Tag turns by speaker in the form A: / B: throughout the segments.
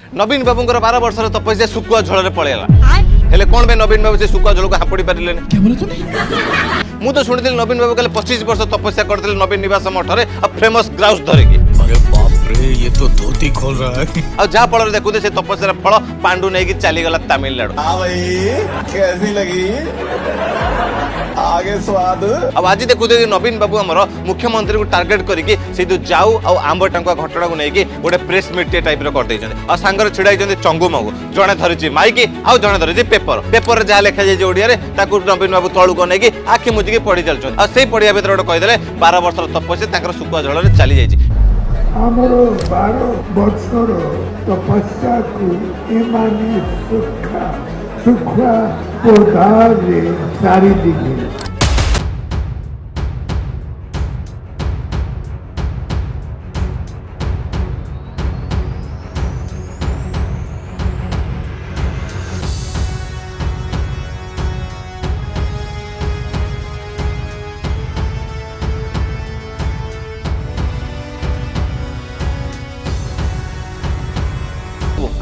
A: नवीन बाबू 12 वर्ष तपस्या सुकुआ झोल पड़ेगा हेले कौन पे नवीन बाबू से सुकुआ झोल को हापुड़ी पारे मु तो शुणी नवीन बाबू कहले 25 वर्ष तपस्या करते नवीन निवास मठरे फेमस ग्राउस धरिकी।
B: अरे बाप रे ये तो धोती खोल रहा है।
A: और जहाँ फल देखुते से तपस्या फल पांडु नहीं चलीगला तमिलनाडु।
C: कैसी लगी आगे स्वाद।
A: अब आज देखुते नवीन बाबू आमर मुख्यमंत्री को टार्गेट करके से जो जाऊ और आंब टांकुआ घटना को लेकिन गोटे प्रेस मीट टाइप करदे और सांगर छिड़ा चंगु मगु जड़े धरी माइक आउ जड़े धरी पेपर पेपर जहाँ लिखा जाए ओडिया नवीन बाबू तलू को लेकिन आखि मुझिकी पढ़ी चलते और से पढ़िया भितर गोटे कहीदे 12 वर्ष तपस्या सुकुआ जल चली जाइए।
D: आमर 12 वर्षर तपस्या को एमाने सुखा पोधारे सारी दिखे।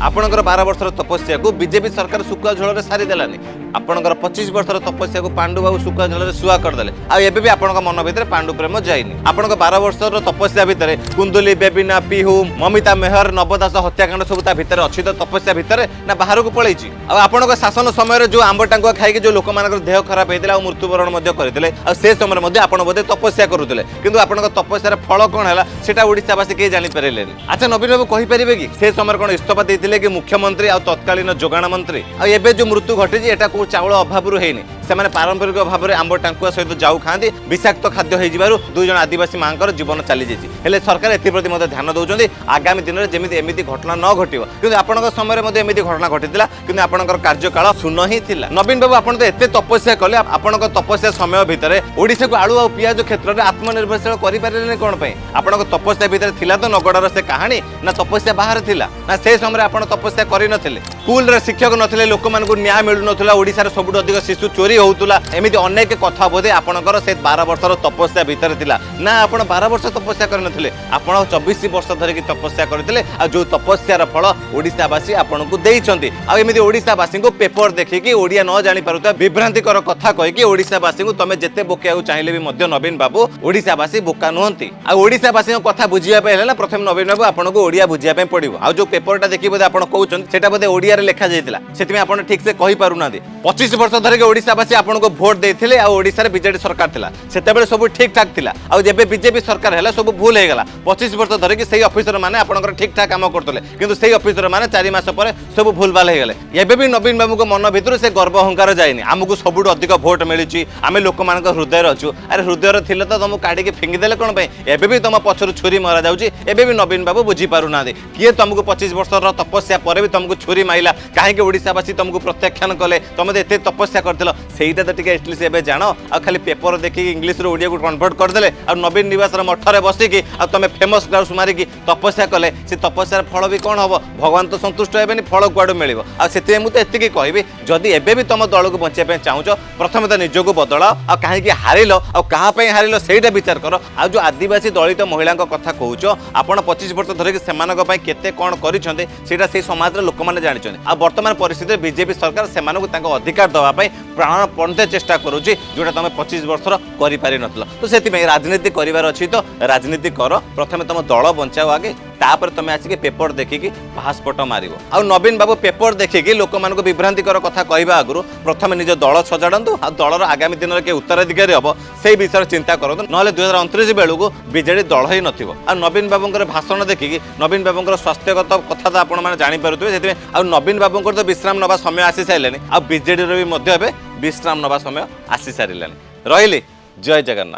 A: आपणकर 12 वर्षर तपस्या को बीजेपी सरकार सुकुआ झोल सारी देलानी आपणकर 25 वर्षर तपस्या को पांडु बाबू सुकुआ झोल सुआ करदे आबे आपण मन भीतर पांडु प्रेम जाइनी आपण 12 वर्षर तपस्या भितर कुंदुली बेबिना पिहू ममिता मेहर नवदास हत्याकांड सब भितर अच्छी तो तपस्या भितर ना बाहर को पलैची आपण शासन समय जो आंब टांगुआ खाई जो लोक मान देह खराब होता है मृत्युवरण करते से समय आप बोधे तपस्या करुले कि आपण तपस्यार फल कौन है सेटा ओडिशावासी कहीं जानीपारे। अच्छा नवीन बाबू कहींपारे कि से समय कौन इस्तीफा देते कि मुख्यमंत्री आ तत्कालीन जोगाण मंत्री आबे जो मृत्यु घटी एटा को चाउल अभाव होनी से पारंपरिक भाव में आंब टांकुआ सहित जाऊ खाती विषाक्त खाद्य हो 2 जन आदिवासी माँ जीवन चली जाइए सरकार एप्रति ध्यान दौरान आगामी दिन में जमी एमती घटना न घटो कि आपण समय एमती घटना घटी कि आपंकर कार्यकाल शून्य ही थिला। नवीन बाबू आप तपस्या कले आपण तपस्या समय भितर ओडिशा को आलू और पियाज क्षेत्र में आत्मनिर्भरशील करें कौन आप तपस्या भितर थिला तो नगड़र से कहानी ना तपस्या बाहर थिला ना से समय आप तपस्या करनथिले स्कूल शिक्षक नथिले लोक मानकु न्याय मिलु नथिला ओडिसा सबुठ अधिक शिशु चोरी होउतुला एमिति अनेक कथा बोधे आपणकर से 12 वर्षर तपस्या भितर थिला ना आपण 12 वर्ष तपस्या करनथिले आपण 24 वर्ष धरिकी तपस्या करथिले आ जो तपस्यार फल ओडिसावासी आपणकु देइछंती आ एमिति ओडिसावासी को पेपर देखिकी ओडिया न जानि पारुता विभ्रांतिकर कथा कहिकी ओडिसावासी को तमे जेते बोकेउ चाहिले भी मध्य नवीन बाबू ओडिसावासी बोका नहंती आ ओडिसावासी कथा बुझिया पे हैला प्रथम नवीन बाबू आपणकु ओडिया बुझिया पे पड़िबो आ जो पेपरटा देखि बोधे आपण कहउछन सेटा बोधे ओडिया रे लिखा जाइतिला सेति आपण ठीक से कहि पारु नादी 25 वर्ष धरिकी ओडिसावासी आपनको भोट देथिले आ ओडिसा रे बीजेडी सरकार थिला सेतेबेले सब ठीक ठाक थिला आ जेबे बीजेपी सरकार हैला सब भूल हे गला 25 वर्ष धरिकी सेही ऑफिसर माने आपनकर ठीक ठाक काम करतले किंतु सेही ऑफिसर माने 4 मास पर सब भूल भाल हे गले एबे भी नवीन बाबू को मन भितर से गर्व अहंकार जायनी हमकु सबुठ अधिक भोट मिलिची आमे लोक मानक हृदय रहछु अरे हृदय रे थिले तो तुम काडी के फेंगी देले कोन पे एबे भी तुम पछरु छुरी मारा जाउची एबे भी नवीन बाबू बुझी पारु नादे किए तुमको 25 वर्षर तपस्या पर भी तुमको छुरी माइला काहे ओडिसावासी तुमको प्रत्याख्यान कले तुम एते तपस्या करथिलो सेहीटा तो टिके एटलिस्ट एबे जानो आ खाली पेपर देखि इंग्लिश रो ओडिया को कन्वर्ट कर देले आ नवीन निवास रे मठरे बसिकी आ तुम फेमस ग्राउस मारिकी तपस्या कले से तपस्यार फल भी कोन हबो भगवान तो संतुष्ट हेबेनी फल कुआडू मिलिबो आ सेते मु तो एतिकी कहबी जदि एबे भी तुम दल को बंचे पे चाहूचो प्रथम तो निजको बदलाओ आ काहे कि हारिलो आ कहा पे हारिलो सेहीटा विचार करो आ जो आदिवासी दलित महिला कथा कहूचो आपण 25 वर्ष धरिकी सेमानक पई केते कोन करिसंते सेटा से समाज रे लोक माने जानिछन आ वर्तमान परिस्थिति बीजेपी सरकार सेमानक तांको अधिकार दवा पई प्राणपणते चेष्टा करूची जोटा तुम 25 वर्षर करि पारि नथलो तो सेति में राजनीति करिवार अछि तो राजनीति कर प्रथमे तुम दल बंचाओ आगे तापर तुम आसिक पेपर देखिकी पासपोर्ट मारिबो आ नवीन बाबू पेपर देखिकी लोक मानको विभ्रांतिकर कथा कहबा आगुरु प्रथमे निज दल सजाडंतु आ दलर आगामी दिन रे के उत्तराधिकारी हबो सेही विषय चिंता करंतु नहले 2029 बेलुको बीजेडी दल ही नथिबो आ नवीन बाबूंकर भाषण देखिकी नवीन बाबूंकर स्वास्थ्यगत कथा तो आपण माने जानि पारुतबे सेति आ नवीन बाबूंकर तो विश्राम नबा समय आसी साइलेनी आ बीजेडी रो भी मध्य बे विश्राम नबा समय आसी सारिलानी रहिली जय जगन्नाथ।